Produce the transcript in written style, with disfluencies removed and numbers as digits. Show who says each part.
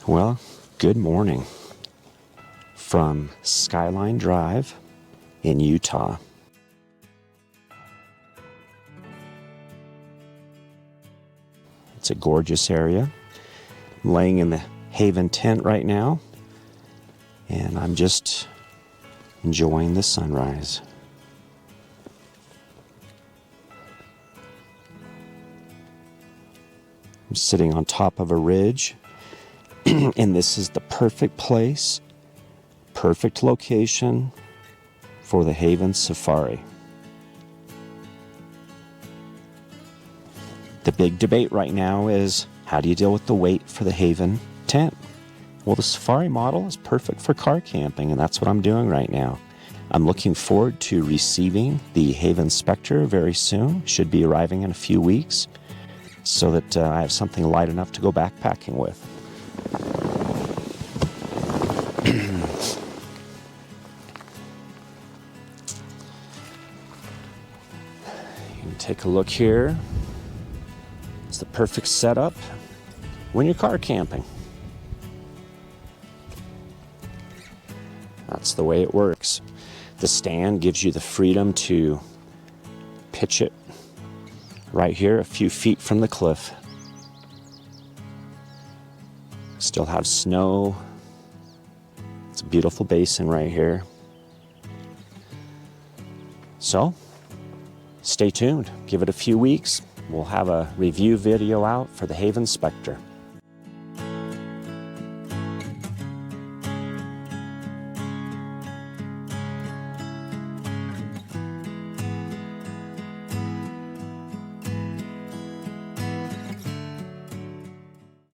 Speaker 1: Well, good morning from Skyline Drive in Utah. It's a gorgeous area. I'm laying in the Haven tent right now, and I'm just enjoying the sunrise. I'm sitting on top of a ridge, and this is the perfect place, perfect location for the Haven Safari. The big debate right now is, how do you deal with the weight for the Haven tent? Well, the Safari model is perfect for car camping, and that's what I'm doing right now. I'm looking forward to receiving the Haven Spectre very soon. Should be arriving in a few weeks, so that I have something light enough to go backpacking with. You can take a look here. It's the perfect setup when you're car camping. That's the way it works. The stand gives you the freedom to pitch it right here, a few feet from the cliff. Still have snow. It's a beautiful basin right here. So, stay tuned. Give it a few weeks. We'll have a review video out for the Haven Spectre.